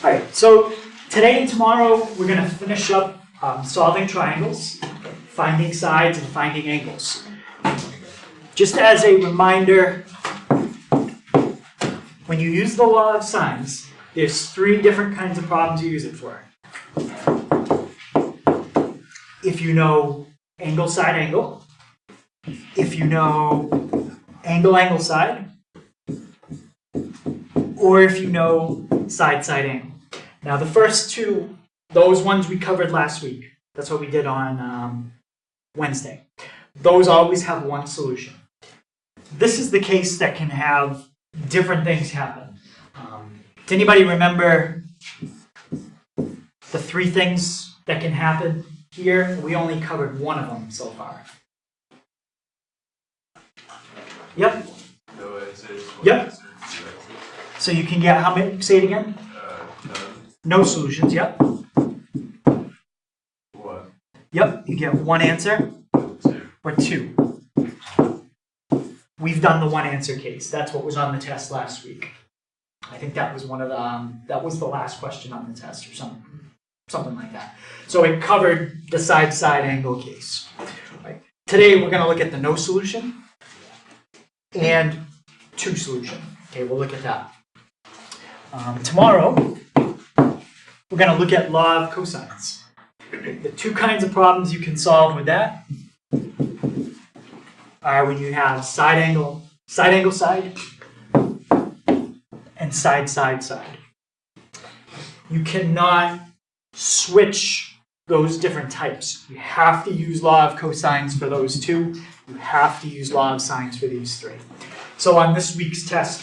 All right, so today and tomorrow we're going to finish up solving triangles, finding sides, and finding angles. Just as a reminder, when you use the law of sines, there's three different kinds of problems you use it for. If you know angle, side, angle, if you know angle, angle, side, or if you know side, side, angle. Now the first two, those ones we covered last week. That's what we did on Wednesday. Those always have one solution. This is the case that can have different things happen. Does anybody remember the three things that can happen here? We only covered one of them so far. Yep. No answers. Yep. So you can get how many? Say it again. No solutions. Yep. What? Yep. You get one answer. Two. Or two. We've done the one answer case. That's what was on the test last week. I think that was one of the that was the last question on the test or something like that. So it covered the side angle case. Right. Today we're going to look at the no solution and two solution. Okay, we'll look at that. Tomorrow we're going to look at law of cosines. The two kinds of problems you can solve with that are when you have side, side, and side. You cannot switch those different types. You have to use law of cosines for those two. You have to use law of sines for these three. So on this week's test,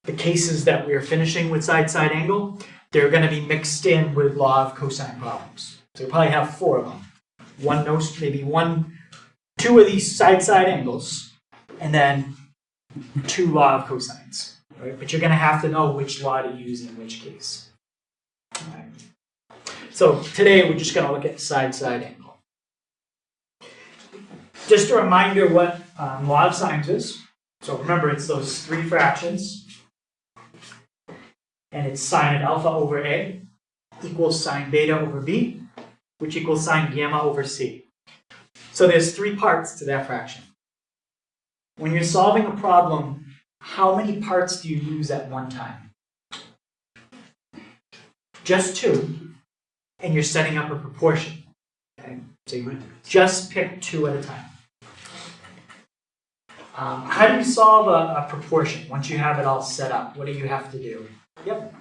the cases that we're finishing with side, angle, they're going to be mixed in with law of cosine problems. So you probably have four of them. Two of these side angles, and then two law of cosines. Right? But you're going to have to know which law to use in which case. All right. So today we're just going to look at side angle. Just a reminder what law of sines is. So remember, it's those three fractions. And it's sine of alpha over A equals sine beta over B, which equals sine gamma over C. So there's three parts to that fraction. When you're solving a problem, how many parts do you use at one time? Just two, and you're setting up a proportion. Okay? So you just pick two at a time. How do you solve a proportion once you have it all set up? What do you have to do? Yep,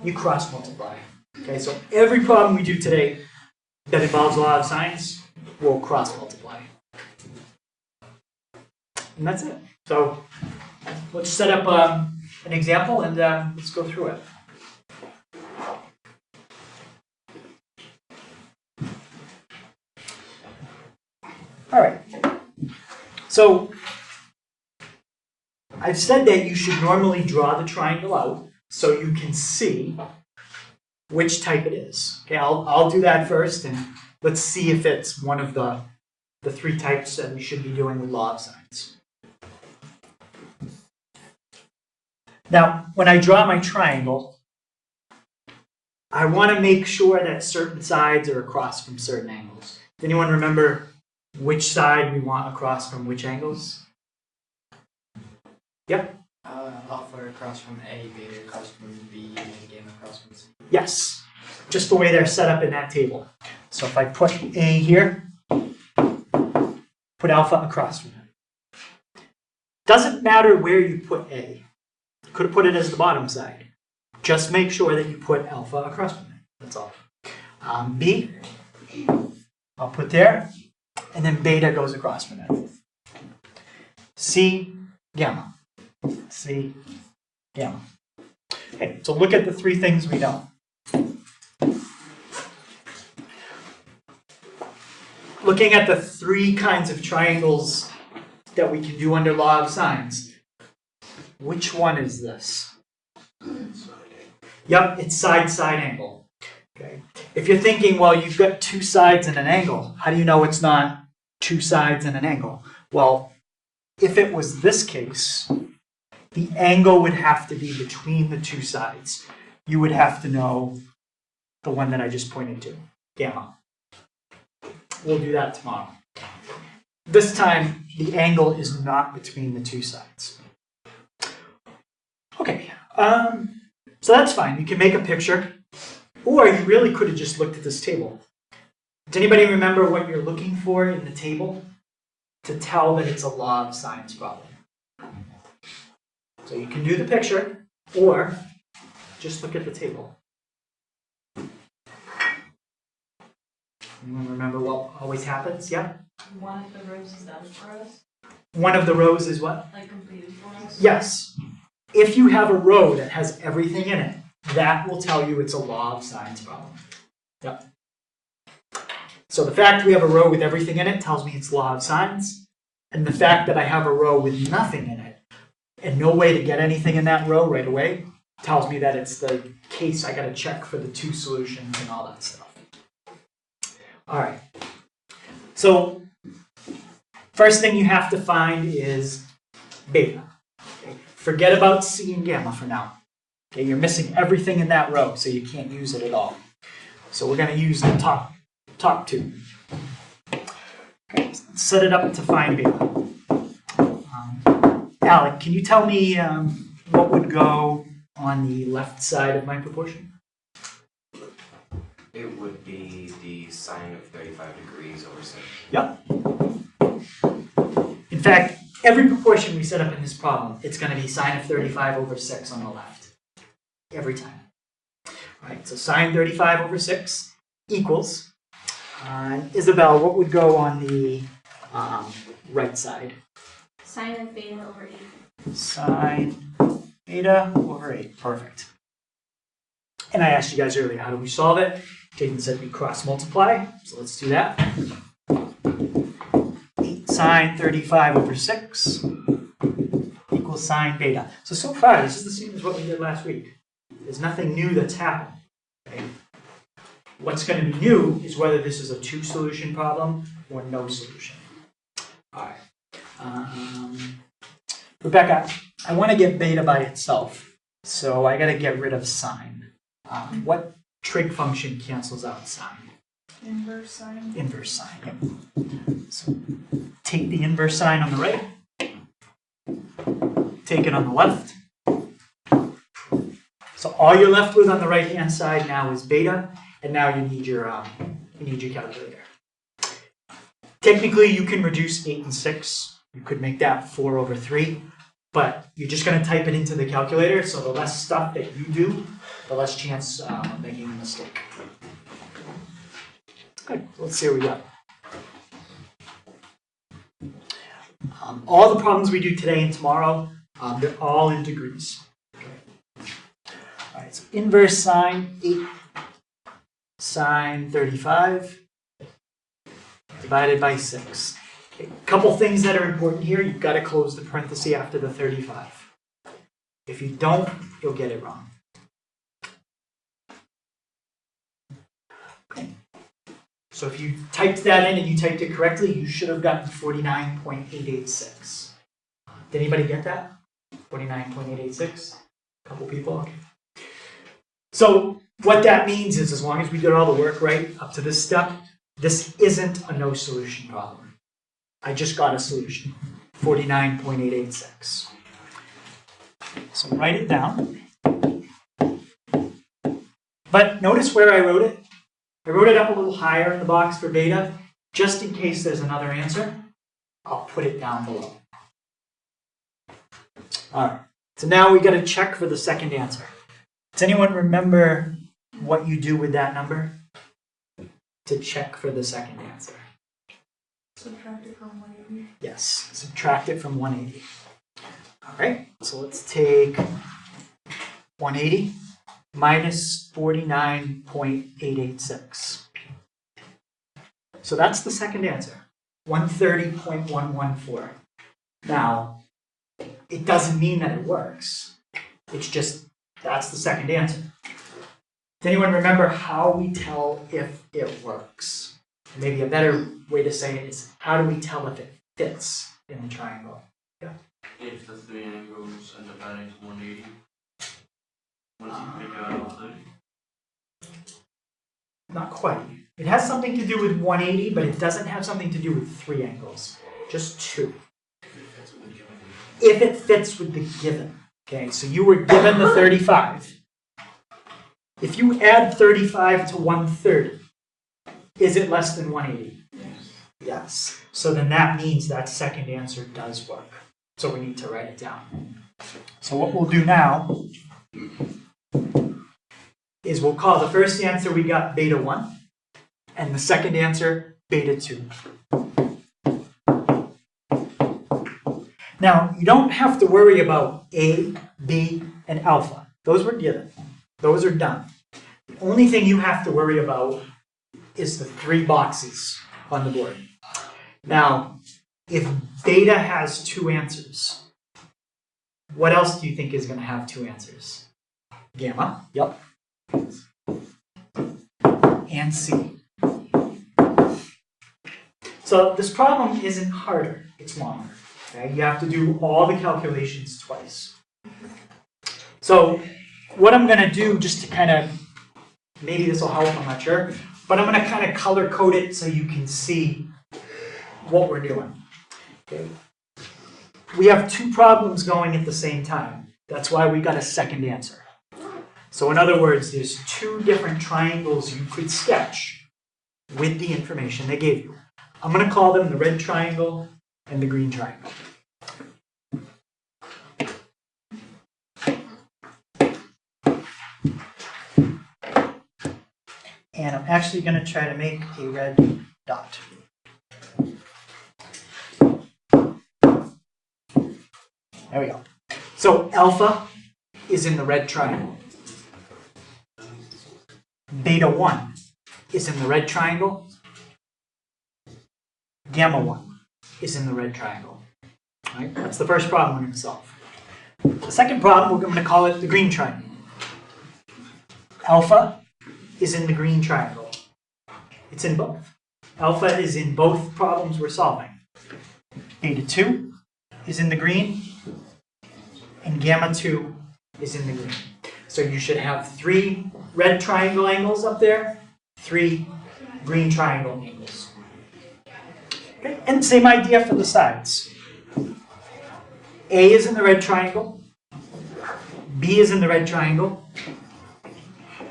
you cross multiply. Okay, so every problem we do today that involves law of sines, we'll cross multiply. And that's it. So let's set up an example and let's go through it. All right. So I've said that you should normally draw the triangle out so you can see which type it is. Okay, I'll do that first, and let's see if it's one of the three types that we should be doing with law of sines. Now, when I draw my triangle, I want to make sure that certain sides are across from certain angles. Does anyone remember which side we want across from which angles? Yep. Alpha across from A, beta across from B, and gamma across from C. Yes, just the way they're set up in that table. So if I put A here, put alpha across from it. Doesn't matter where you put A. You could have put it as the bottom side. Just make sure that you put alpha across from it. That's all. B, I'll put there, and then beta goes across from it. C, gamma. C, gamma. Okay, so look at the three things we know. Looking at the three kinds of triangles that we can do under law of sines, which one is this? Yep, it's side angle. Okay. If you're thinking, well, you've got two sides and an angle, how do you know it's not two sides and an angle? Well, if it was this case, the angle would have to be between the two sides. you would have to know the one that I just pointed to, gamma. We'll do that tomorrow. This time, the angle is not between the two sides. Okay, so that's fine. You can make a picture, or you really could have just looked at this table. Does anybody remember what you're looking for in the table to tell that it's a law of science problem? So you can do the picture, or just look at the table. Anyone remember what always happens? Yeah? One of the rows is done for us, One of the rows is what? like completed for us. Yes. If you have a row that has everything in it, that will tell you it's a law of science problem. Yep. So the fact we have a row with everything in it tells me it's law of science. And the fact that I have a row with nothing in it and no way to get anything in that row right away tells me that it's the case I got to check for the two solutions and all that stuff. All right. So first thing you have to find is beta. Okay. Forget about C and gamma for now. Okay, you're missing everything in that row, so you can't use it at all. So we're going to use the top two. Okay, let's set it up to find beta. Alec, can you tell me what would go on the left side of my proportion? It would be the sine of 35 degrees over 6. Yep. In fact, every proportion we set up in this problem, it's going to be sine of 35 over 6 on the left. Every time. All right, so sine 35 over 6 equals, Isabel, what would go on the right side? Sine of beta over 8. Sine beta over 8. Perfect. And I asked you guys earlier, how do we solve it? Jaden said we cross multiply, so let's do that. 8 sine 35 over 6 equals sine beta. So far, this is the same as what we did last week. There's nothing new that's happened. Okay? What's going to be new is whether this is a two-solution problem or no solution. All right. Rebecca, I want to get beta by itself, so I got to get rid of sine. What trig function cancels out sine? Inverse sine. Inverse sine, yep. So take the inverse sine on the right, take it on the left. So all you're left with on the right-hand side now is beta, and now you need your calculator. Technically, you can reduce 8 and 6. You could make that 4 over 3, but you're just going to type it into the calculator, so the less stuff that you do, the less chance of making a mistake. Good. Let's see what we got. All the problems we do today and tomorrow, they're all in degrees. Okay. All right, so inverse sine 8 sine 35 divided by 6. Okay. A couple things that are important here. You've got to close the parenthesis after the 35. If you don't, you'll get it wrong. Okay. So if you typed that in and you typed it correctly, you should have gotten 49.886. Did anybody get that? 49.886? A couple people? Okay. So what that means is as long as we did all the work right up to this step, this isn't a no solution problem. I just got a solution, 49.886. So write it down. But notice where I wrote it. I wrote it up a little higher in the box for beta, just in case there's another answer. I'll put it down below. All right, so now we got to check for the second answer. Does anyone remember what you do with that number to check for the second answer? Subtract it from 180. Yes, subtract it from 180. All right, so let's take 180 minus 49.886. So that's the second answer, 130.114. Now, it doesn't mean that it works. It's just, that's the second answer. Does anyone remember how we tell if it works? Maybe a better way to say it is, how do we tell if it fits in the triangle? Yeah. If the three angles end up adding to 180. Once you pick out all the Not quite. It has something to do with 180, but it doesn't have something to do with 3 angles. Just 2. If it fits with the given. Okay, so you were given the 35. If you add 35 to 130, is it less than 180? Yes. So then that means that second answer does work. So we need to write it down. So what we'll do now is we'll call the first answer we got beta 1, and the second answer beta 2. Now, you don't have to worry about A, B, and alpha. Those were given. Those are done. The only thing you have to worry about is the 3 boxes on the board. Now, if beta has 2 answers, what else do you think is going to have 2 answers? Gamma, yep. And C. So this problem isn't harder, it's longer. Okay? You have to do all the calculations twice. So what I'm going to do, just to kind of, maybe this will help, I'm not sure, but I'm going to kind of color code it so you can see what we're doing. Okay? We have 2 problems going at the same time. That's why we got a second answer. So in other words, there's 2 different triangles you could sketch with the information they gave you. I'm going to call them the red triangle and the green triangle. And I'm actually going to try to make a red dot. There we go. So alpha is in the red triangle. Beta 1 is in the red triangle. Gamma 1 is in the red triangle. All right, that's the first problem we're going to solve. The second problem, we're going to call it the green triangle. Alpha is in the green triangle. It's in both. Alpha is in both problems we're solving. Beta 2 is in the green, and gamma 2 is in the green. So you should have 3 red triangle angles up there, 3 green triangle angles. Okay? And same idea for the sides. A is in the red triangle, B is in the red triangle,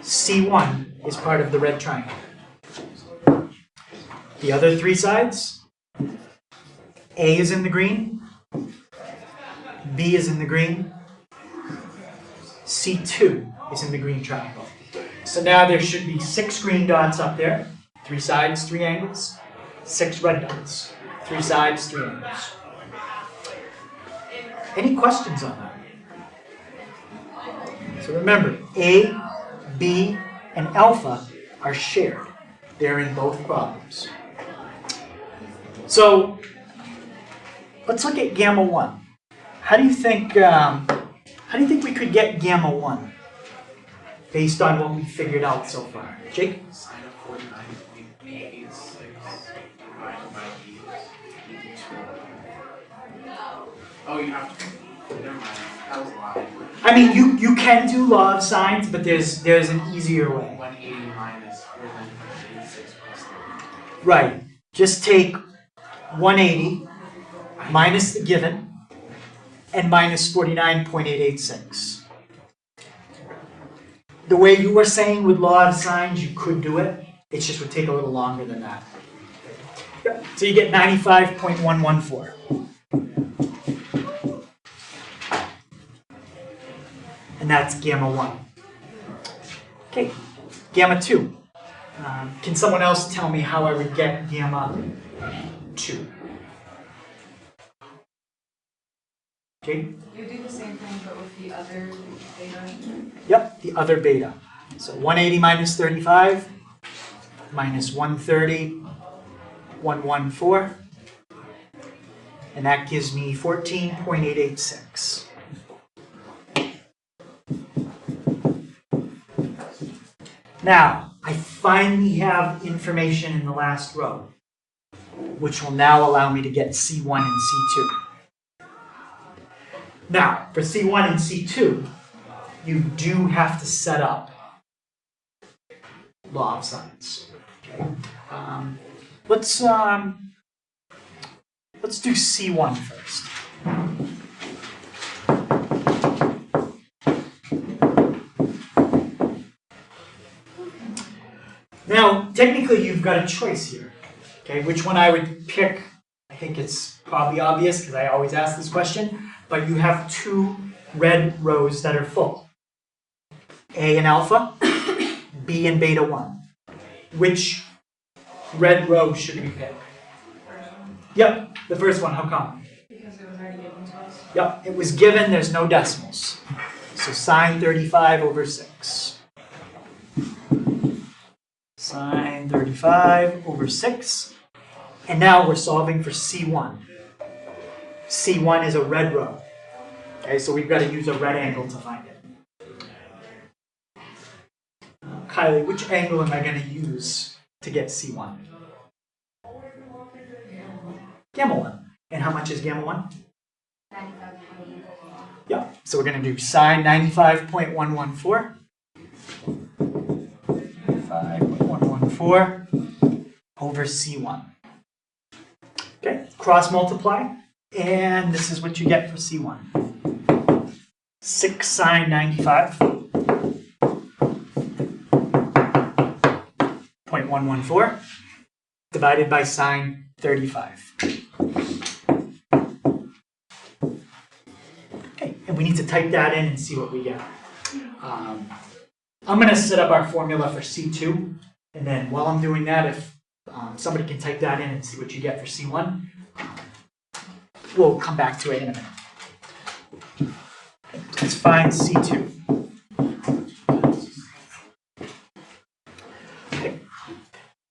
C1 is part of the red triangle. The other 3 sides, A is in the green, B is in the green, C2 is in the green triangle. So now there should be 6 green dots up there, 3 sides, 3 angles, 6 red dots, 3 sides, 3 angles. Any questions on that? So remember, A, B, and alpha are shared. They're in both problems. So let's look at gamma 1. How do you think we could get gamma 1 based on what we figured out so far? Jake? sine of 49.86 divided by e is 2. Oh, you have to. Never mind. That was a lie. I mean, you can do law of sines, but there's an easier way. 180 minus 486 plus 30. Right. Just take 180 minus the given and minus 49.886. The way you were saying with law of sines, you could do it. It just would take a little longer than that. Yep. So you get 95.114. And that's gamma 1. Okay, gamma 2. Can someone else tell me how I would get gamma 2? Jade? You do the same thing, but with the other beta. Yep, the other beta. So 180 minus 35 minus 130, 114. And that gives me 14.886. Now, I finally have information in the last row, which will now allow me to get C1 and C2. Now, for C1 and C2, you do have to set up law of sines. Okay. Let's do C1 first. Now, technically, you've got a choice here. Okay, which one I would pick? I think it's probably obvious because I always ask this question. But you have two red rows that are full: A and alpha, B and beta 1. Which red row should we pick? Yep, the first one. How come? Because it was already given to us. Yep, it was given. There's no decimals. So sine 35 over 6. Sine 35 over 6. And now we're solving for C1. C1 is a red row. Okay, so we've got to use a red angle to find it. Kylie, which angle am I going to use to get C1? Gamma 1. And how much is gamma 1? 95.1. Yeah, so we're going to do sine 95.114. 95.114 over C1. Okay, cross multiply, and this is what you get for C1. 6 sine 95.114 divided by sine 35. Okay, and we need to type that in and see what we get. I'm going to set up our formula for C2, and then while I'm doing that, if somebody can type that in and see what you get for C1, we'll come back to it in a minute. Let's find C2. Okay.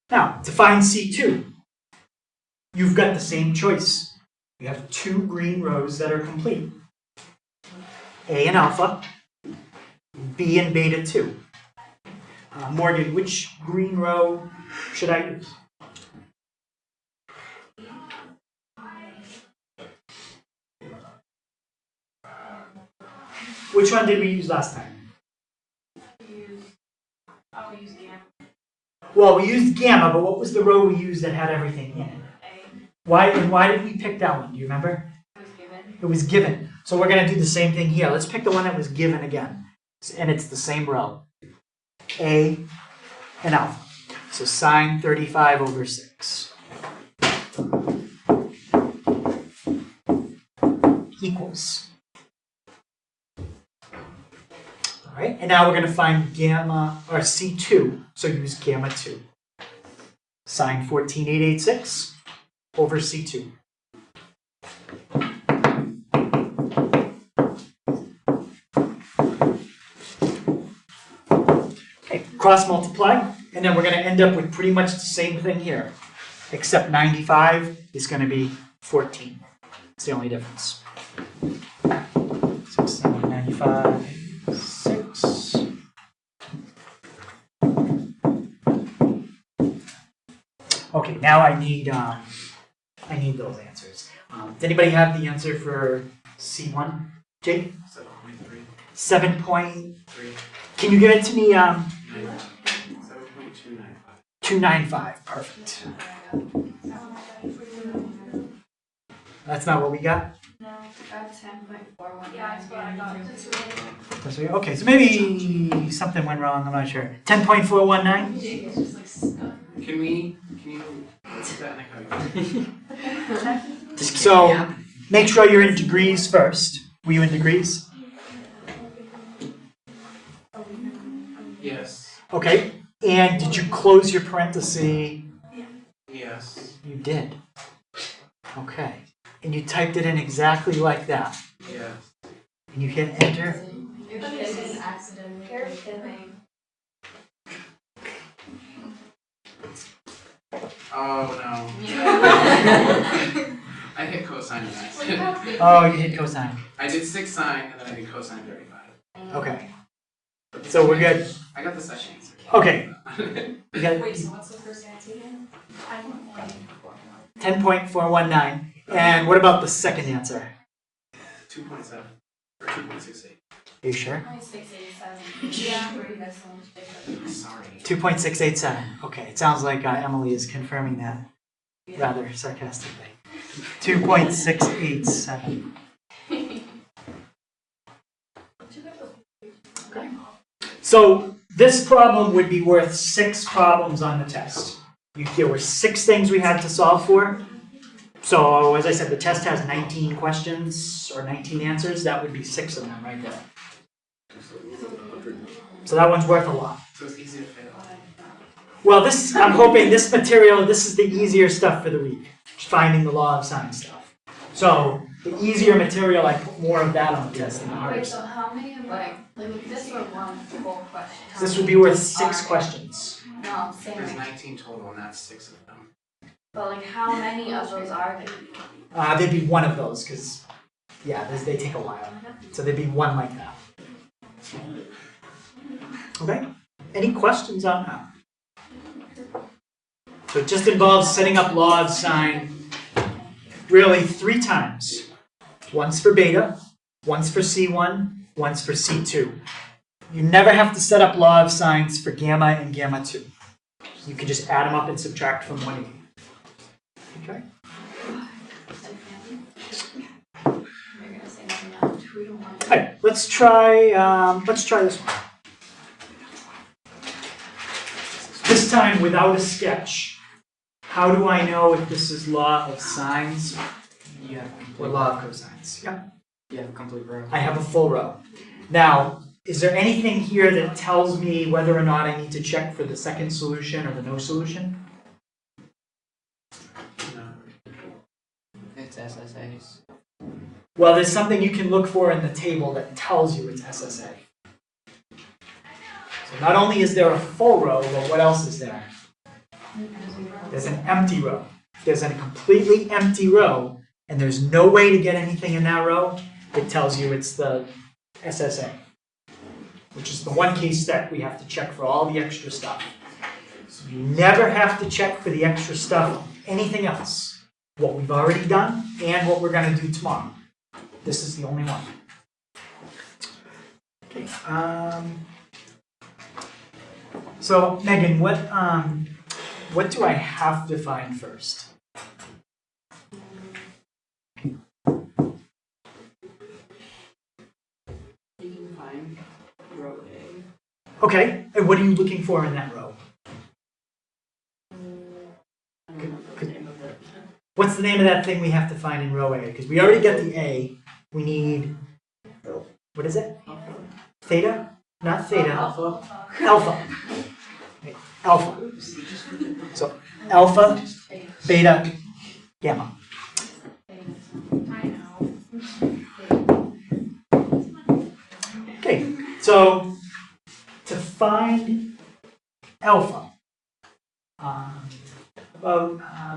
Now, to find C2, you've got the same choice. You have two green rows that are complete. A and alpha, B and beta 2. Morgan, which green row should I use? Which one did we use last time? I'll use gamma. Well, we used gamma, but what was the row we used that had everything in it? Why did we pick that one? Do you remember? It was given. It was given. So we're going to do the same thing here. Let's pick the one that was given again. And it's the same row. A and alpha. So sine 35 over 6. Equals. All right, and now we're going to find gamma, or C2. So use gamma 2. Sine 14,886 over C2. Okay, cross multiply, and then we're going to end up with pretty much the same thing here, except 95 is going to be 14. It's the only difference. 6, 7, 95, 6. Okay, now I need those answers. Does anybody have the answer for C1? Jake? 7.3. 7 point. 3. Can you give it to me? 7.295. 295. Perfect. That's not what we got. No, got 10.419. Yeah, that's what I got. That's what, okay, so maybe something went wrong. I'm not sure. 10.419. It's just like stuck. Can you put that in a calculator? So make sure you're in degrees first. Were you in degrees? Yes. Okay. And did you close your parenthesis? Yes. You did. Okay. And you typed it in exactly like that. Yes. And you hit enter. It was an accident. Oh no. I hit cosine and accident. Oh, you hit cosine. I did 6 sine and then I did cosine 35. Okay. So we're good. I got the session answer. Okay. We got Wait, so what's the first answer again? 10.419. And what about the second answer? 2.7 or 2.68. Are you sure? 0.687. Yeah, where you guys so much different. Sorry. 2.687. Okay, it sounds like Emily is confirming that rather sarcastically. 2.687. Okay. So this problem would be worth 6 problems on the test. There were 6 things we had to solve for. So as I said, the test has 19 questions or 19 answers. That would be 6 of them right there. So that one's worth a lot. So it's easy to fail. Well, I'm hoping this material, this is the easier stuff for the week. Finding the law of science stuff. So the easier material, I put more of that on the test than the harder Wait, so stuff. how many of like this were one full question? How This would many be worth are 6 there? questions. No, I'm saying There's like, 19 total, and that's 6 of them. but like how many of those are there? There'd be one of those, because, yeah, they take a while. So there'd be one like that. Okay? Any questions on that? So it just involves setting up law of sine really 3 times. Once for beta, once for C1, once for C2. You never have to set up law of sines for gamma and gamma 2. You can just add them up and subtract from 180. Okay? You're gonna say no, 2 to 1. Alright, let's try this one. This time without a sketch. How do I know if this is law of sines You have or complete law of row. cosines? Yeah. You have a complete row. I have a full row. Now, is there anything here that tells me whether or not I need to check for the second solution or the no solution? No. It's SSAs. Well, there's something you can look for in the table that tells you it's SSA. So not only is there a full row, but what else is there? There's an empty row. If there's a completely empty row, and there's no way to get anything in that row, it tells you it's the SSA, which is the one case that we have to check for all the extra stuff. So you never have to check for the extra stuff on anything else. What we've already done and what we're going to do tomorrow. This is the only one. Okay. So Megan, what do I have to find first? You can find row A. Okay, and what are you looking for in that row? I don't know the name of it. What's the name of that thing we have to find in row A? Because we already get the A. We need, what is it? Theta? Not theta. Alpha. Alpha. Okay, alpha. So alpha, beta, gamma. I know. Okay, so to find alpha,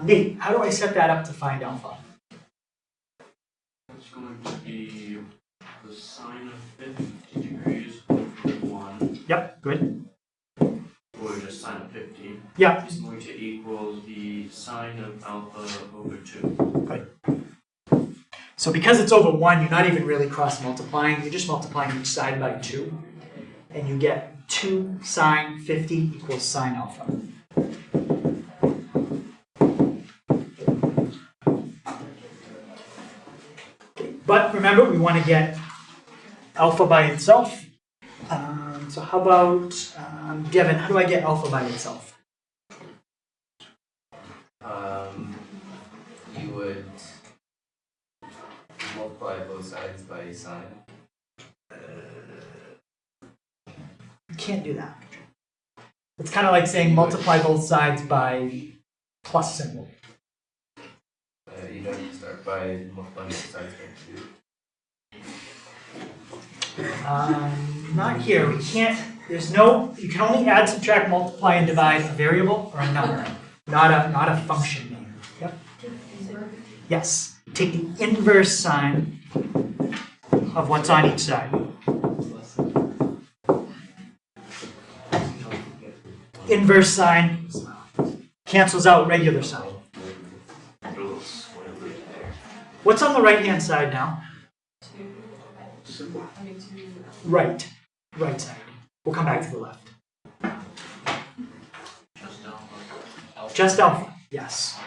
Nate, how do I set that up to find alpha? It's going to be the sine of 50 degrees over 1, Yep, good. or just sine of 50, Yep, is going to equal the sine of alpha over 2. so because it's over 1, you're not even really cross-multiplying. You're just multiplying each side by 2. And you get 2 sine 50 equals sine alpha. But remember, we want to get alpha by itself. So how about, Devin, how do I get alpha by itself? You would multiply both sides by sine. You can't do that. It's kind of like saying multiply both sides by plus symbol. You don't start by multiplying both sides by 2. Not here. We can't. There's no. You can only add, subtract, multiply, and divide a variable or a number, not a function name. Yep. Yes. Take the inverse sine of what's on each side. Inverse sine cancels out regular sine. What's on the right-hand side now? right side. We'll come back to the left. Just alpha, yes.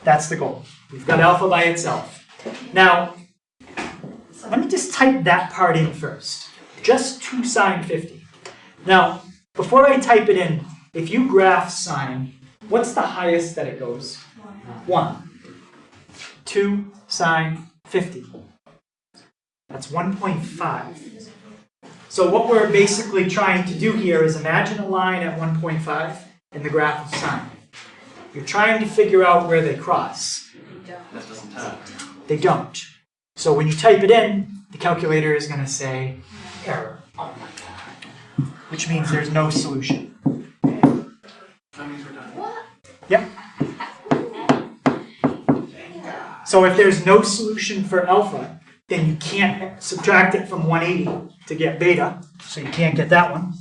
That's the goal. We've got alpha by itself. Now, let me just type that part in first. Just 2 sine 50. Now, before I type it in, if you graph sine, what's the highest that it goes? 1. 2 sine 50. That's 1.5. So what we're basically trying to do here is imagine a line at 1.5 in the graph of sine. You're trying to figure out where they cross. That doesn't tell. They don't. So when you type it in, the calculator is going to say error. Which means there's no solution. That means we're done. Yep. So if there's no solution for alpha, then you can't subtract it from 180 to get beta. So you can't get that one.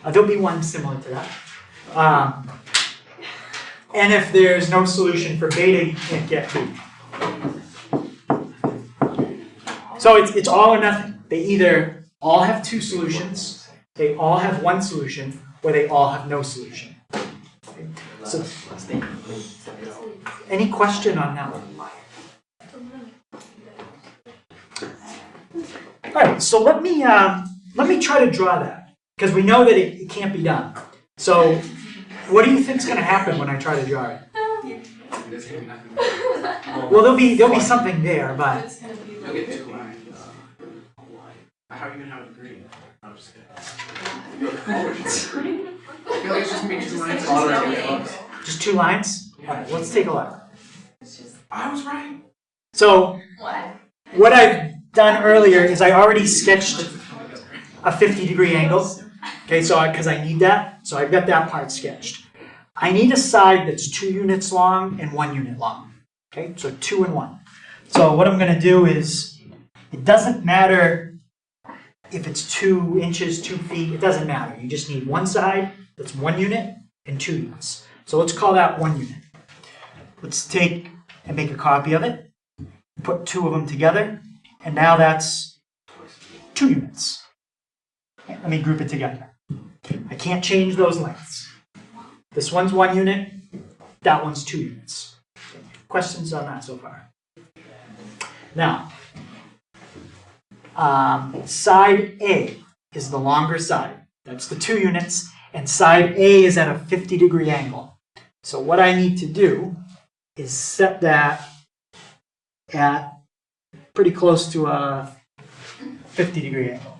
There'll be one similar to that. And if there's no solution for beta, you can't get beta. So it's all or nothing. They either all have 2 solutions, they all have 1 solution, or they all have no solution. Okay. So, any question on that one? All right, so let me try to draw that, because we know that it can't be done. So what do you think is going to happen when I try to draw it? There's gonna be nothing. Well, there'll be something there, but It's gonna be You'll get 2 lines. How are you gonna have it green? I'm just kidding. I feel like it's just gonna be 2 lines. just 2 lines. All right, let's take a look. I was right. So what I've done earlier is I already sketched a 50-degree angle. Okay, so because I need that, so I've got that part sketched. I need a side that's 2 units long and 1 unit long. Okay, so 2 and 1. So what I'm going to do is, it doesn't matter if it's 2 inches, 2 feet, it doesn't matter. You just need one side that's 1 unit and 2 units. So let's call that 1 unit. Let's take and make a copy of it, put 2 of them together, and now that's 2 units. Let me group it together. I can't change those lengths. This one's 1 unit, that one's 2 units. Questions on that so far? Now, side A is the longer side. That's the 2 units, and side A is at a 50-degree angle. So what I need to do is set that at pretty close to a 50-degree angle.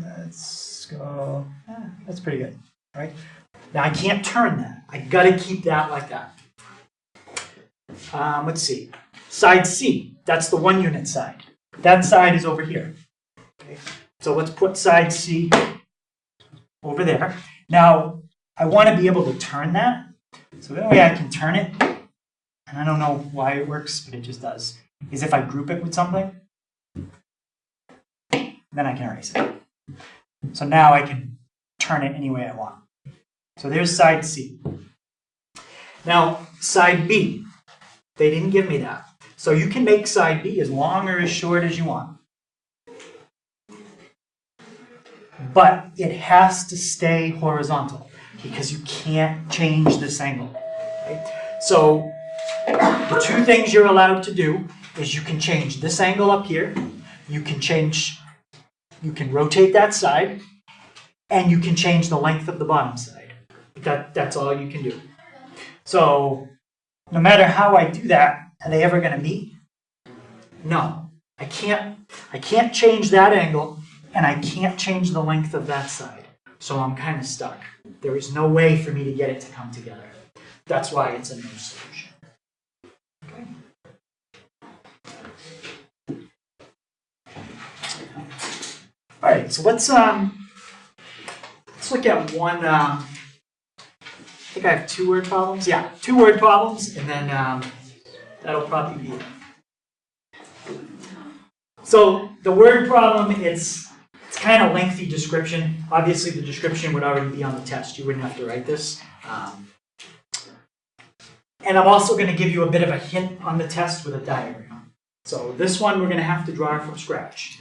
Let's go, that's pretty good, right? Now I can't turn that. I gotta keep that like that. Let's see, side C, that's the 1 unit side. That side is over here. Okay. So let's put side C over there. Now I want to be able to turn that. So the way I can turn it, and I don't know why it works, but it just does, is if I group it with something, then I can erase it. So now I can turn it any way I want. So there's side C. Now, side B, they didn't give me that. So you can make side B as long or as short as you want. But it has to stay horizontal because you can't change this angle. Right? So the 2 things you're allowed to do is you can change this angle up here, you can rotate that side, and you can change the length of the bottom side. That's all you can do. So no matter how I do that, are they ever going to meet? No. I can't change that angle, and I can't change the length of that side. So I'm kind of stuck. There is no way for me to get it to come together. That's why it's a no solution. Okay. All right, so let's look at one. I think I have 2 word problems. Yeah, 2 word problems, and then that'll probably be it. So the word problem, it's kind of lengthy description. Obviously, the description would already be on the test. You wouldn't have to write this. And I'm also going to give you a bit of a hint on the test with a diagram. So this one we're going to have to draw from scratch.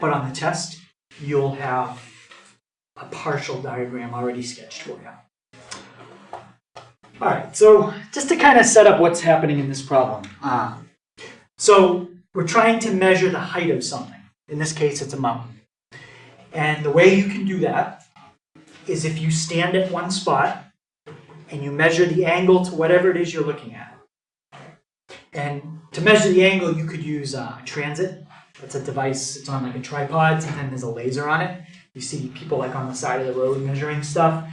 But on the test, you'll have a partial diagram already sketched for you. All right, so just to kind of set up what's happening in this problem. So we're trying to measure the height of something. In this case, it's a mountain. And the way you can do that is if you stand at one spot and you measure the angle to whatever it is you're looking at. And to measure the angle, you could use a transit. That's a device, it's on like a tripod, sometimes there's a laser on it. You see people like on the side of the road measuring stuff.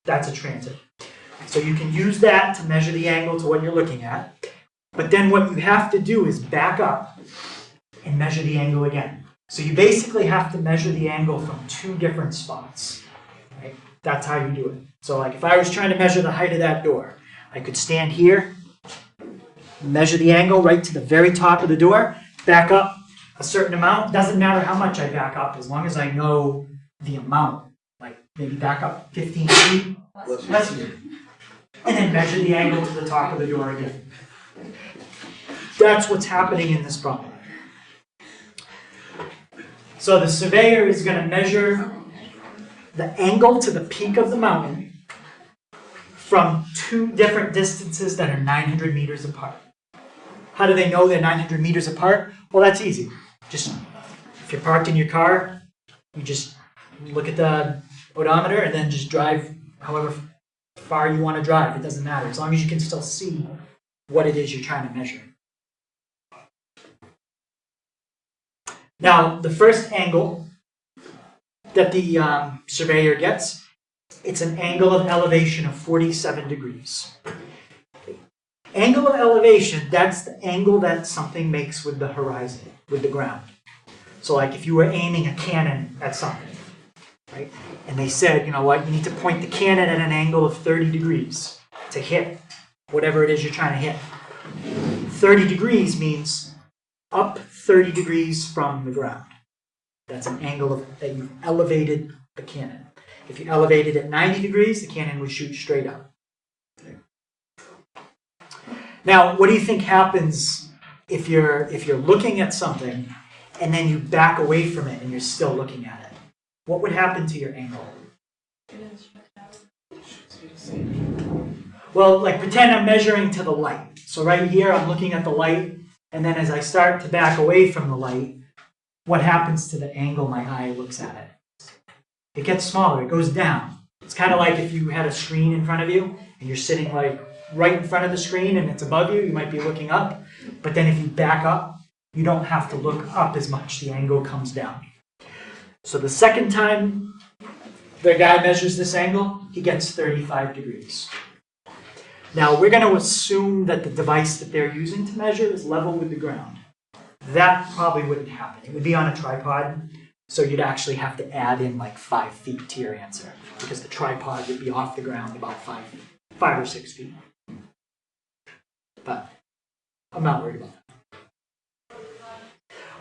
That's a transit. So you can use that to measure the angle to what you're looking at. But then what you have to do is back up and measure the angle again. So you basically have to measure the angle from two different spots. Right? That's how you do it. So like if I was trying to measure the height of that door, I could stand here, measure the angle right to the very top of the door, back up a certain amount. Doesn't matter how much I back up as long as I know the amount. Like maybe back up 15 feet, less than, and then measure the angle to the top of the door again. That's what's happening in this problem. So the surveyor is going to measure the angle to the peak of the mountain from two different distances that are 900 meters apart. How do they know they're 900 meters apart? Well, that's easy. Just, if you're parked in your car, you just look at the odometer and then just drive however far you want to drive. It doesn't matter, as long as you can still see what it is you're trying to measure. Now, the first angle that the surveyor gets, it's an angle of elevation of 47 degrees. Angle of elevation, that's the angle that something makes with the horizon, with the ground. So like if you were aiming a cannon at something, right? And they said, you know what, you need to point the cannon at an angle of 30 degrees to hit whatever it is you're trying to hit. 30 degrees means up 30 degrees from the ground. That's an angle that you've elevated the cannon. If you elevated it 90 degrees, the cannon would shoot straight up. Now, what do you think happens if you're looking at something and then you back away from it and you're still looking at it? What would happen to your angle? Well, like pretend I'm measuring to the light. So right here, I'm looking at the light, and then as I start to back away from the light, what happens to the angle my eye looks at it? It gets smaller, it goes down. It's kind of like if you had a screen in front of you, and you're sitting like right in front of the screen and it's above you, you might be looking up. But then if you back up, you don't have to look up as much, the angle comes down. So the second time the guy measures this angle, he gets 35 degrees. Now we're going to assume that the device that they're using to measure is level with the ground. That probably wouldn't happen. It would be on a tripod, so you'd actually have to add in like 5 feet to your answer, because the tripod would be off the ground about 5 or 6 feet. But I'm not worried about that.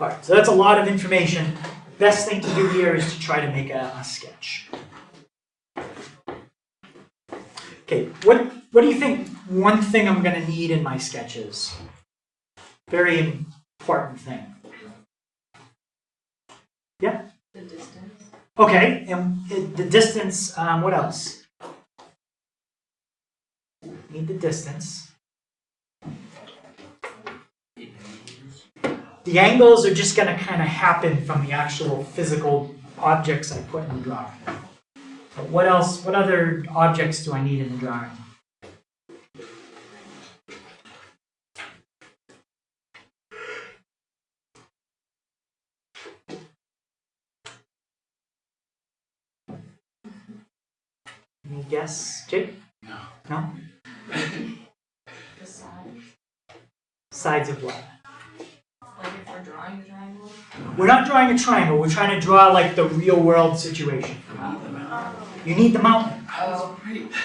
All right, so that's a lot of information. Best thing to do here is to try to make a sketch. Okay, what do you think one thing I'm going to need in my sketch is? Very important thing. Yeah? The distance. Okay, and the distance, what else? Need the distance. The angles are just going to kind of happen from the actual physical objects I put in the drawing. But what else, what other objects do I need in the drawing? Any guess, Jake? No. No? The size. Sides of what? Like if we're drawing a triangle. We're not drawing a triangle, we're trying to draw like the real world situation. You need the mountain. Oh.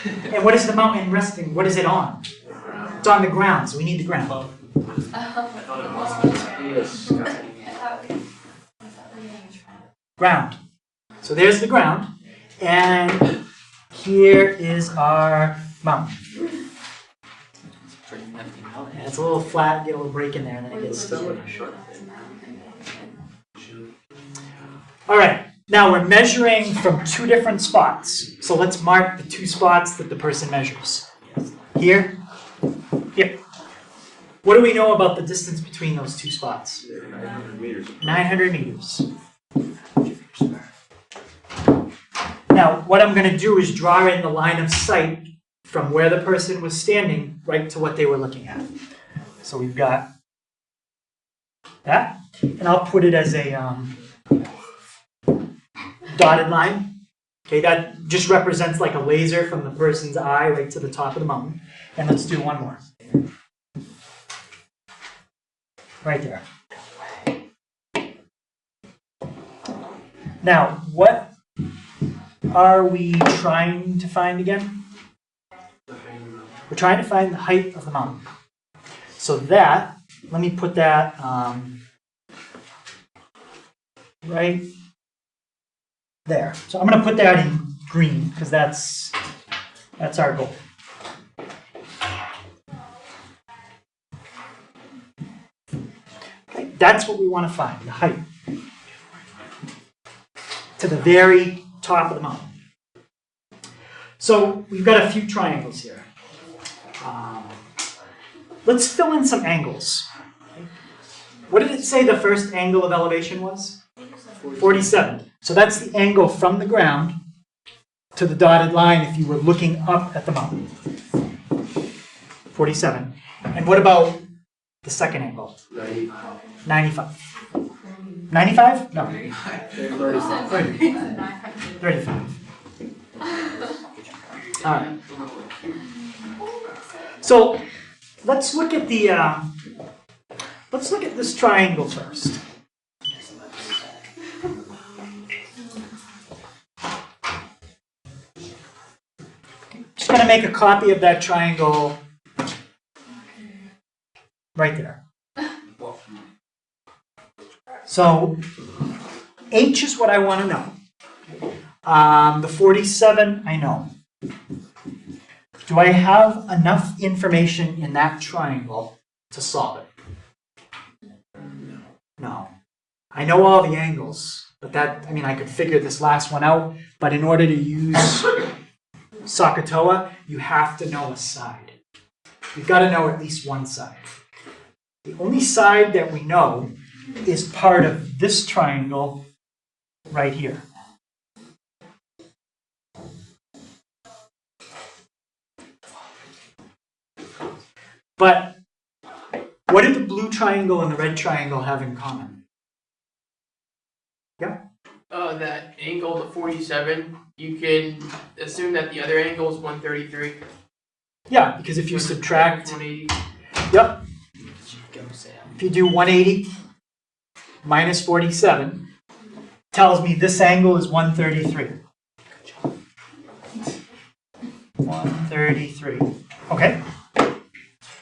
And what is the mountain resting? What is it on? It's on the ground, so we need the ground. I thought it was the sky. I thought we were doing a triangle. Ground. So there's the ground, and here is our mountain. Nifty melt. And it's a little flat, get a little break in there, and then it gets still. All right, now we're measuring from two different spots. So let's mark the two spots that the person measures. Here, here. What do we know about the distance between those two spots? 900 meters. 900 meters. Now, what I'm going to do is draw in the line of sight from where the person was standing right to what they were looking at. So we've got that, and I'll put it as a dotted line. Okay, that just represents like a laser from the person's eye right to the top of the mountain. And let's do one more. Right there. Now, what are we trying to find again? We're trying to find the height of the mountain. So that, let me put that right there. So I'm going to put that in green because that's our goal. Okay, that's what we want to find, the height. To the very top of the mountain. So we've got a few triangles here. Let's fill in some angles. What did it say the first angle of elevation was? 47. So that's the angle from the ground to the dotted line if you were looking up at the mountain. 47. And what about the second angle? 95. 95? No. 35. All right. So let's look at the this triangle first. Just going to make a copy of that triangle right there. So H is what I want to know. The 47, I know. Do I have enough information in that triangle to solve it? No. I know all the angles, but I could figure this last one out, but in order to use Sokotoa, you have to know a side. You've got to know at least one side. The only side that we know is part of this triangle right here. But what do the blue triangle and the red triangle have in common? Yeah? That angle, the 47, you can assume that the other angle is 133. Yeah, because if you subtract, 180. yep. If you do 180 minus 47, tells me this angle is 133. 133. Okay.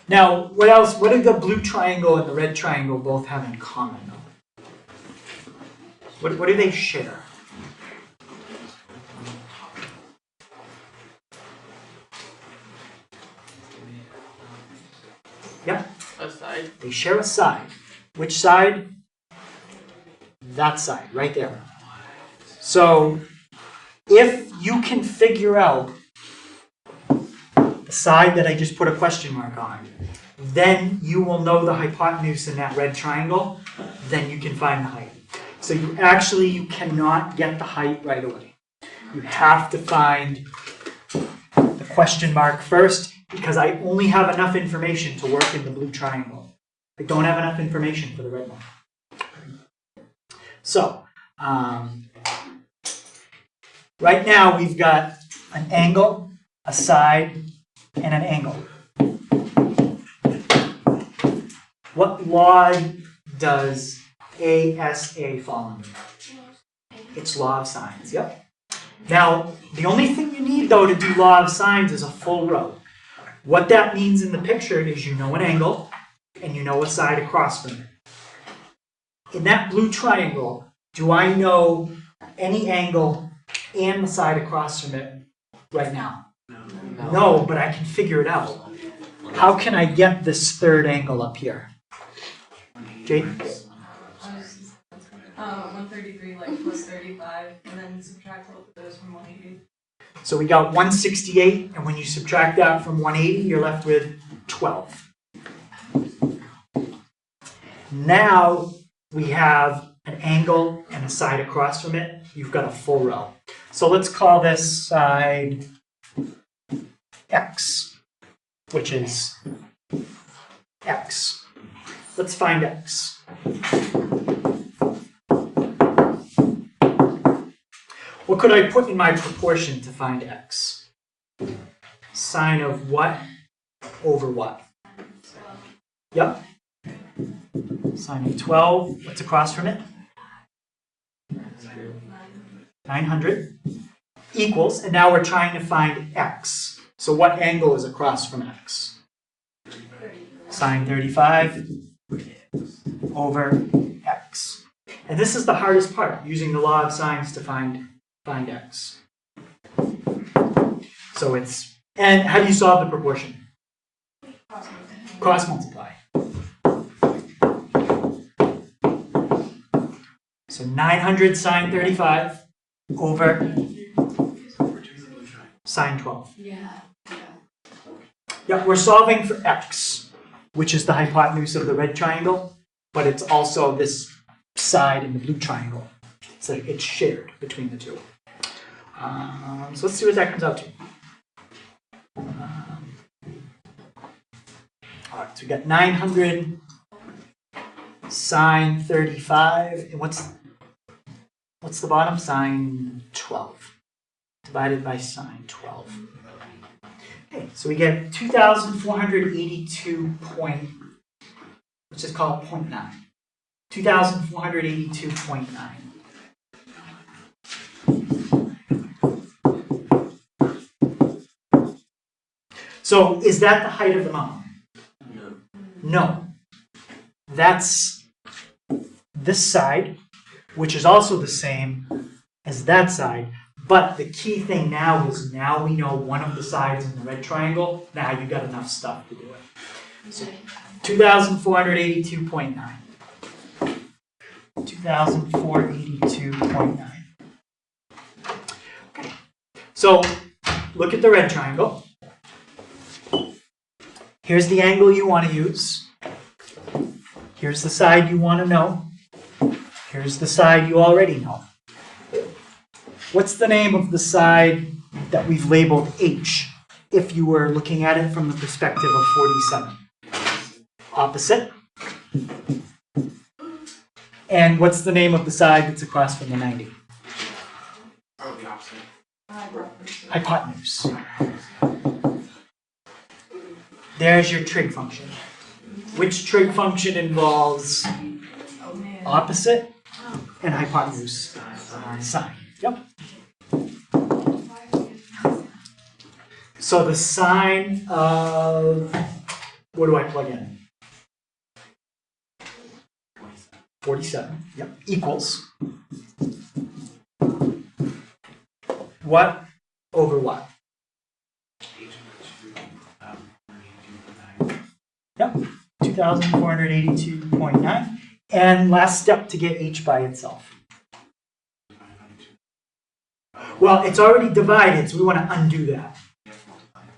Now, what else? What do the blue triangle and the red triangle both have in common? What do they share? Yeah. A side. They share a side. Which side? That side, right there. So, if you can figure out the side that I just put a question mark on, then you will know the hypotenuse in that red triangle, then you can find the height. So you cannot get the height right away. You have to find the question mark first, because I only have enough information to work in the blue triangle. I don't have enough information for the red one. So, right now we've got an angle, a side, and an angle. What law does ASA fall under? It's law of sines, yep. Now, the only thing you need, though, to do law of sines is a full row. What that means in the picture is you know an angle, and you know a side across from it. In that blue triangle, do I know any angle and the side across from it right now? No, but I can figure it out. how can I get this third angle up here? Jade? 133 like plus 35, and then subtract both of those from 180. So we got 168, and when you subtract that from 180, you're left with 12. Now we have an angle and a side across from it. You've got a full row. So let's call this side X, which is X. Let's find X. What could I put in my proportion to find X? Sine of what over what? Yep. Sine of 12. What's across from it? 900 equals, and now we're trying to find X. So what angle is across from X? Sine 35 over X. And this is the hardest part, using the law of sines to find X. So it's, and how do you solve the proportion? Cross multiply. So 900 sine 35 over sine 12. Yeah, we're solving for X, which is the hypotenuse of the red triangle, but it's also this side in the blue triangle. So it's shared between the two. So let's see what that comes out to. All right, so we got 900 sine 35, and what's the bottom? Sine 12 divided by sine 12. Okay, so we get 2,482 point, let's just call it 0.9. 2,482.9. So is that the height of the mountain? No. That's this side, which is also the same as that side. But the key thing now is now we know one of the sides in the red triangle. Now you've got enough stuff to do it. So 2,482.9. 2,482.9. Okay. So look at the red triangle. Here's the angle you want to use. Here's the side you want to know. Here's the side you already know. What's the name of the side that we've labeled H if you were looking at it from the perspective of 47? Opposite. And what's the name of the side that's across from the 90? Oh, the opposite. Hypotenuse. There's your trig function. Which trig function involves opposite and hypotenuse? Sine. Yep. So the sine of, what do I plug in? 47. Yep. Equals what over what? Yep. 2,482.9. And last step to get H by itself. Well, it's already divided, so we want to undo that.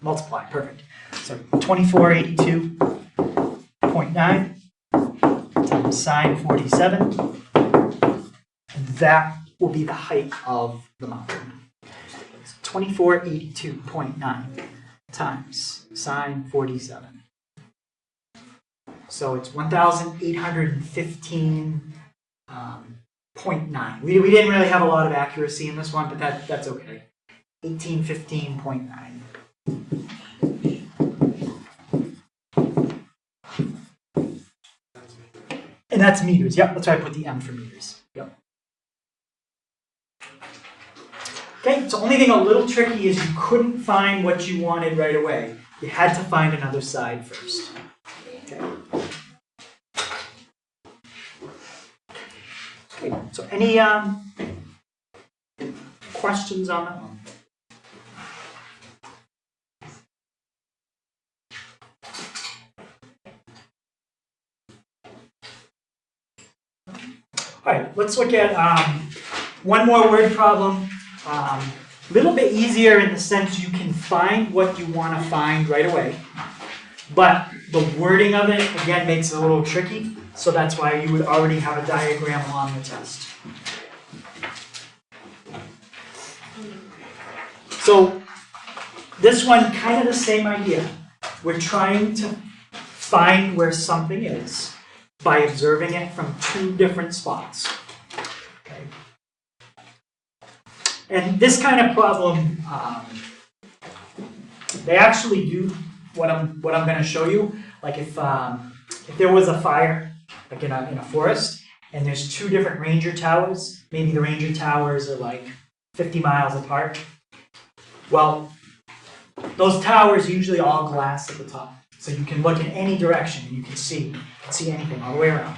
Multiply, perfect. So 2482.9 times sine 47. And that will be the height of the mountain. 2482.9 times sine 47. So it's 1,815.9. We didn't really have a lot of accuracy in this one, but that's okay. 1815.9. And that's meters. Yep, that's why I put the M for meters. Yep. Okay, so only thing a little tricky is you couldn't find what you wanted right away. You had to find another side first. Okay. Okay, so any questions on that one? All right, let's look at one more word problem. Little bit easier in the sense you can find what you want to find right away, but the wording of it, again, makes it a little tricky, so that's why you would already have a diagram on the test. So this one, kind of the same idea. We're trying to find where something is by observing it from two different spots. Okay. And this kind of problem, they actually do what I'm going to show you. Like if there was a fire, like in a forest, and there's two different ranger towers, maybe the ranger towers are like 50 miles apart. Well, those towers are usually all glass at the top, so you can look in any direction and you can see anything all the way around.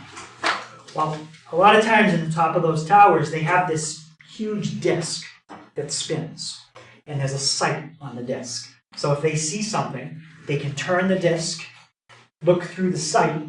Well, a lot of times in the top of those towers, they have this huge disc that spins, and there's a sight on the disc. So if they see something, they can turn the disc, look through the sight,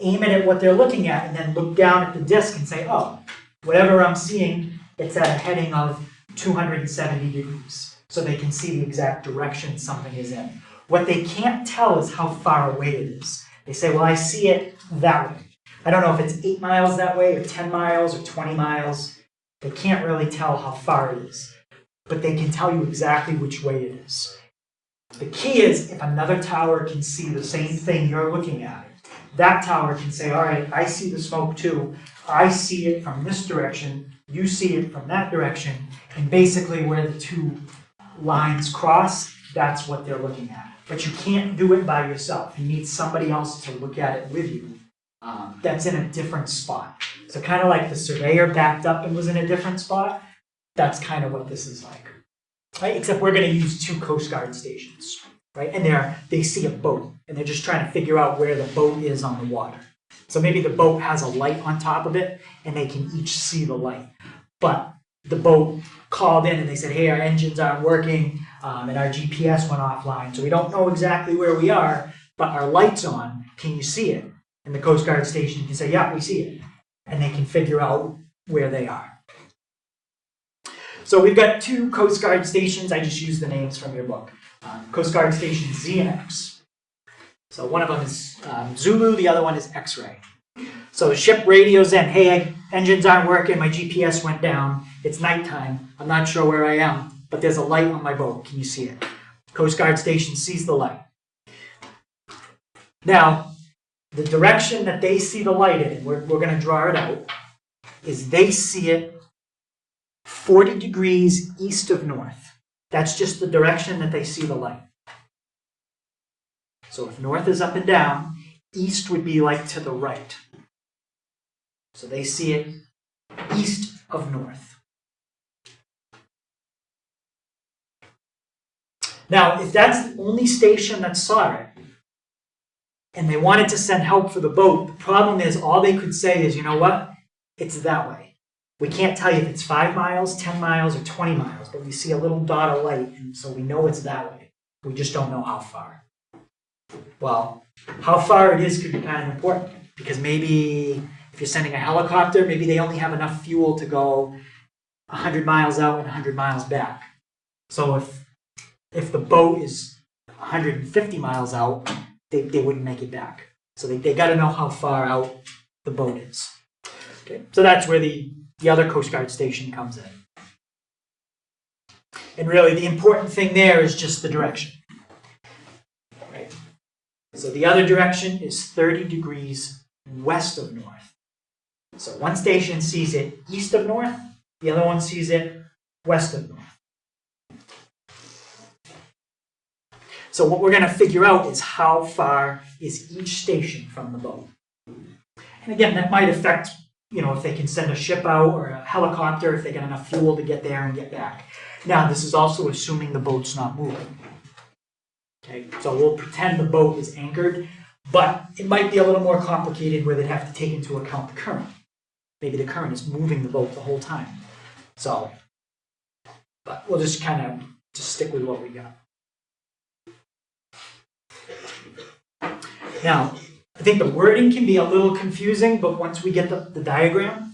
aim it at what they're looking at, and then look down at the disc and say, oh, whatever I'm seeing, it's at a heading of 270 degrees. So they can see the exact direction something is in. What they can't tell is how far away it is. They say, well, I see it that way. I don't know if it's 8 miles that way, or 10 miles, or 20 miles. They can't really tell how far it is. But they can tell you exactly which way it is. The key is, if another tower can see the same thing you're looking at, that tower can say, all right, I see the smoke too. I see it from this direction. You see it from that direction. And basically where the two lines cross, that's what they're looking at. But you can't do it by yourself. You need somebody else to look at it with you that's in a different spot. So kind of like the surveyor backed up and was in a different spot, that's kind of what this is like. Right? Except we're going to use 2 Coast Guard stations. Right? And they see a boat, and they're just trying to figure out where the boat is on the water. So maybe the boat has a light on top of it, and they can each see the light. But the boat called in and they said, hey, our engines aren't working, and our GPS went offline, so we don't know exactly where we are, but our light's on. Can you see it? And the Coast Guard station can say, yeah, we see it. And they can figure out where they are. So we've got 2 Coast Guard stations. I just used the names from your book. Coast Guard Station Z and X. So one of them is Zulu, the other one is X-ray. So the ship radios in, hey, engines aren't working, my GPS went down, it's nighttime, I'm not sure where I am, but there's a light on my boat, can you see it? Coast Guard station sees the light. Now, the direction that they see the light in, we're going to draw it out, is they see it 40 degrees east of north. That's just the direction that they see the light. So if north is up and down, east would be like to the right. So they see it east of north. Now, if that's the only station that saw it, and they wanted to send help for the boat, the problem is all they could say is, you know what? It's that way. We can't tell you if it's 5 miles, 10 miles, or 20 miles, but we see a little dot of light, and so we know it's that way. We just don't know how far. Well, how far it is could be kind of important, because maybe if you're sending a helicopter, maybe they only have enough fuel to go 100 miles out and 100 miles back. So if the boat is 150 miles out, they wouldn't make it back. So they got to know how far out the boat is. Okay, so that's where the other Coast Guard station comes in. And really, the important thing there is just the direction. Right? So the other direction is 30 degrees west of north. So one station sees it east of north, the other one sees it west of north. So what we're going to figure out is how far is each station from the boat. And again, that might affect, if they can send a ship out or a helicopter, if they get enough fuel to get there and get back. Now, this is also assuming the boat's not moving. Okay, so we'll pretend the boat is anchored, but it might be a little more complicated where they'd have to take into account the current. Maybe the current is moving the boat the whole time. So, but we'll just kind of stick with what we got. Now, I think the wording can be a little confusing, but once we get the diagram,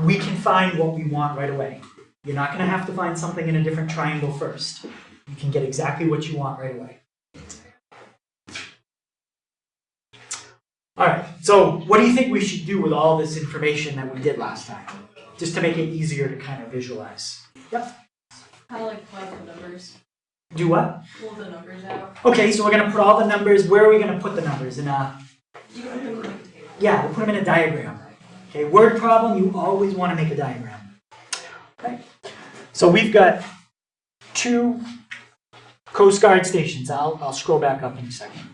we can find what we want right away. You're not going to have to find something in a different triangle first. You can get exactly what you want right away. All right, so what do you think we should do with all this information that we did last time? Just to make it easier to kind of visualize. Yep. Kind of like plug the numbers. Do what? Pull the numbers out. Okay, so we're going to put all the numbers. Where are we going to put the numbers? In a... You can put them in like a table. Yeah, we'll put them in a diagram. Okay, word problem, you always want to make a diagram. Okay. So we've got 2 Coast Guard stations. I'll scroll back up in a second.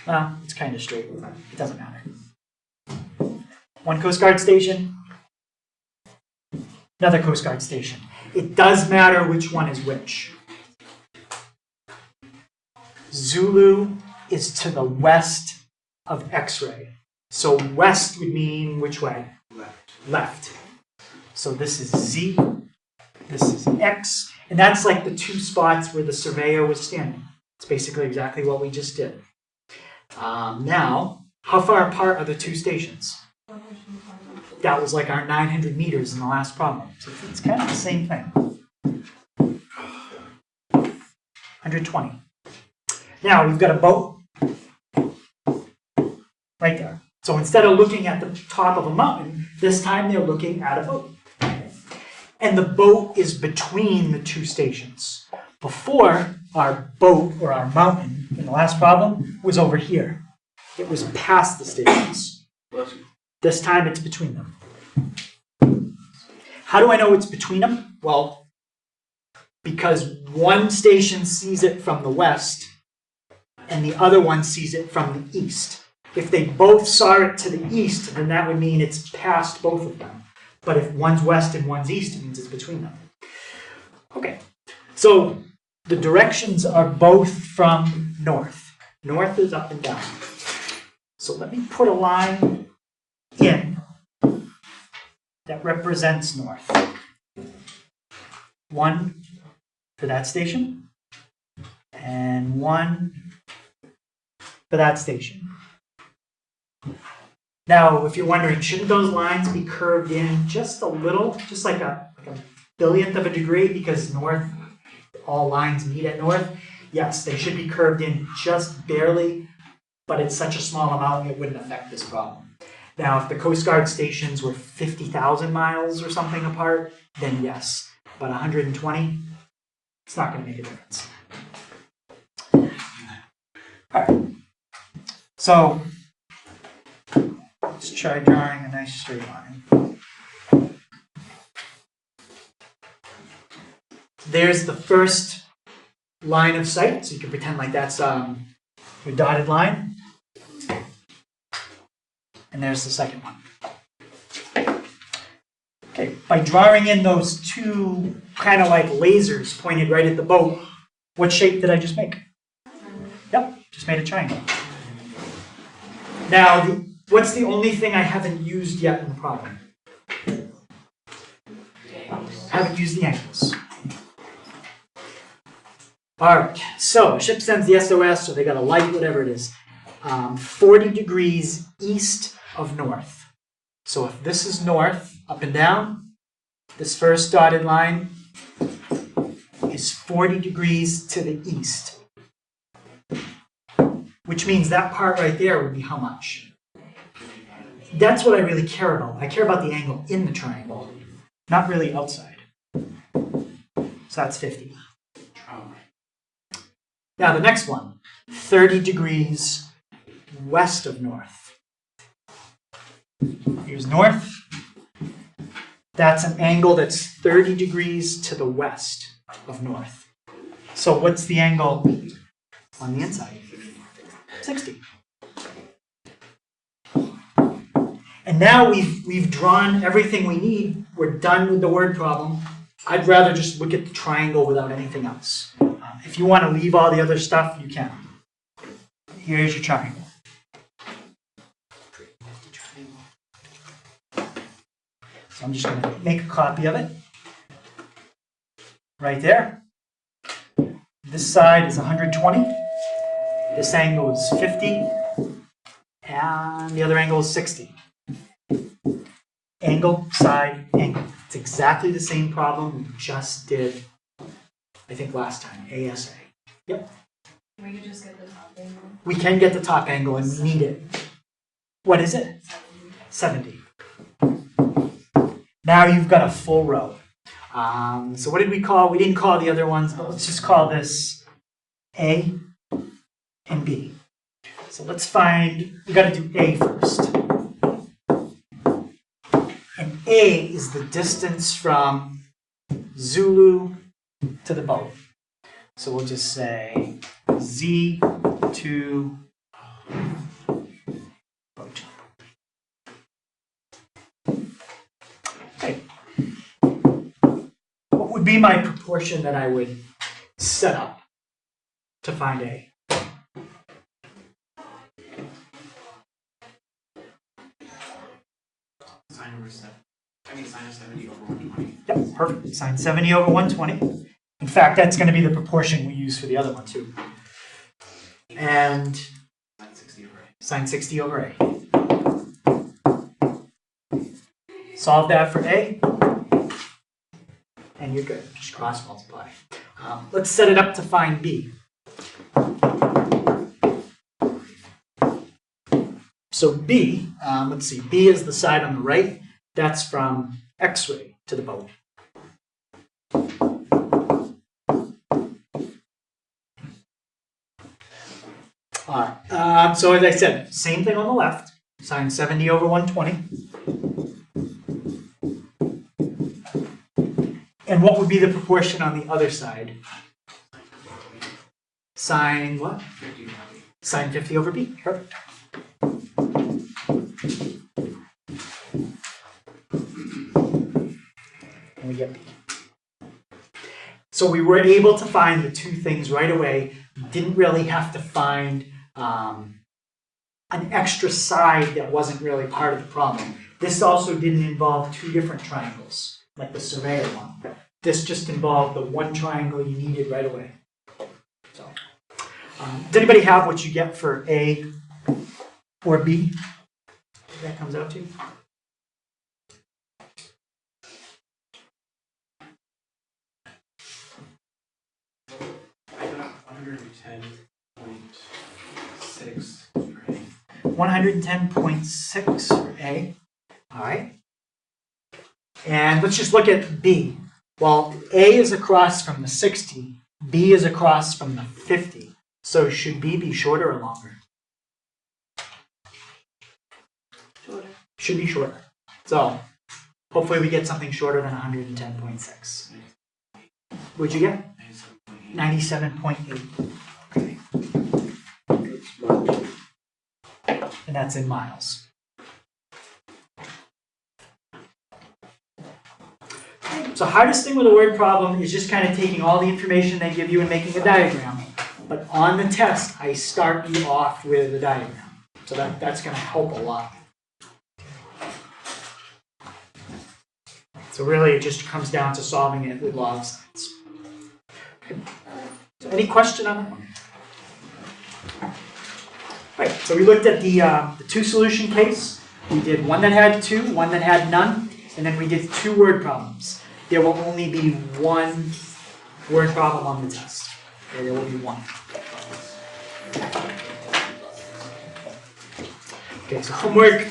Well, it's kind of straight. It doesn't matter. 1 Coast Guard station. Another Coast Guard station. It does matter which one is which. Zulu is to the west of X-ray. So west would mean which way? Left. So this is Z, this is X, and that's like the 2 spots where the surveyor was standing. It's basically exactly what we just did. Now, how far apart are the 2 stations? That was like our 900 meters in the last problem. So it's kind of the same thing. 120. Now, we've got a boat right there. So instead of looking at the top of a mountain, this time they're looking at a boat. And the boat is between the 2 stations. Before, our boat, or our mountain, in the last problem, was over here. It was past the stations. This time it's between them. How do I know it's between them? Well, because one station sees it from the west, and the other one sees it from the east. If they both saw it to the east, then that would mean it's past both of them. But if one's west and one's east, it means it's between them. Okay, so the directions are both from north. North is up and down. So let me put a line in that represents north. 1 for that station, and 1 for that station. Now, if you're wondering, shouldn't those lines be curved in just a little, just like a billionth of a degree, because north, all lines meet at north? Yes, they should be curved in just barely, but it's such a small amount it wouldn't affect this problem. Now, if the Coast Guard stations were 50,000 miles or something apart, then yes. But 120, it's not going to make a difference. All right. So, let's try drawing a nice straight line. There's the first line of sight, so you can pretend like that's your dotted line. And there's the second one. Okay, by drawing in those 2 kind of like lasers pointed right at the boat, what shape did I just make? Yep, just made a triangle. Now, what's the only thing I haven't used yet in the problem? I haven't used the angles. All right, so a ship sends the SOS, so they got a light, whatever it is, 40 degrees east of north. So if this is north, up and down, this first dotted line is 40 degrees to the east, which means that part right there would be how much? That's what I really care about. I care about the angle in the triangle, not really outside. So that's 50. Now the next one, 30 degrees west of north. Here's north. That's an angle that's 30 degrees to the west of north. So what's the angle on the inside? 60. And now we've drawn everything we need. We're done with the word problem. I'd rather just look at the triangle without anything else. If you want to leave all the other stuff, you can. Here's your triangle. So I'm just going to make a copy of it. Right there. This side is 120. This angle is 50. And the other angle is 60. angle, side, angle. It's exactly the same problem we just did, I think, last time, ASA. Yep. We could just get the top angle. We can get the top angle and we need it. What is it? 70. Now you've got a full row. So what did we call? We didn't call the other ones, but let's just call this A and B. So let's find, we got to do A first. And A is the distance from Zulu to the boat. So we'll just say Z to boat. Okay. What would be my proportion that I would set up to find A? Sine over 7. I mean, sine of 70 over 120. Yep, perfect. Sine 70 over 120. In fact, that's going to be the proportion we use for the other one too. And Sine 60 over 8. sine 60 over A. Solve that for A, and you're good. Just cross multiply. Let's set it up to find B. So B, let's see, B is the side on the right. That's from X-ray to the boat. All right, so as I said, same thing on the left, sine 70 over 120. And what would be the proportion on the other side? Sine what? 50 over 8. Sine 50 over B, perfect. And we get B. So we were able to find the two things right away. We didn't really have to find an extra side that wasn't really part of the problem. This also didn't involve two different triangles, like the surveyor one. This just involved the one triangle you needed right away. So, does anybody have what you get for A or B? What that comes out to? I got 110.6 for A. 110.6 for A. All right. And let's just look at B. Well, A is across from the 60, B is across from the 50. So should B be shorter or longer? Shorter. Should be shorter. So hopefully we get something shorter than 110.6. What'd you get? 97.8. Okay. And that's in miles. So hardest thing with a word problem is just kind of taking all the information they give you and making a diagram. But on the test, I start you off with a diagram. So that's going to help a lot. So really it just comes down to solving it with log signs. Okay. So any question on that one? Right, so we looked at the two solution case. We did one that had two, one that had none, and then we did two word problems. There will only be one word problem on the test. Okay, there will be one. Okay, so homework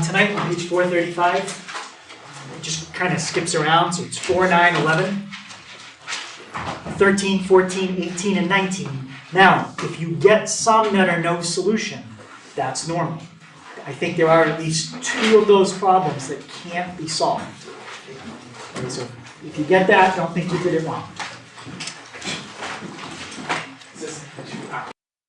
tonight on page 435. It just kind of skips around, so it's 4, 9, 11, 13, 14, 18, and 19. Now, if you get some that are no solution, that's normal. I think there are at least two of those problems that can't be solved. Okay, so if you get that, don't think you did it wrong.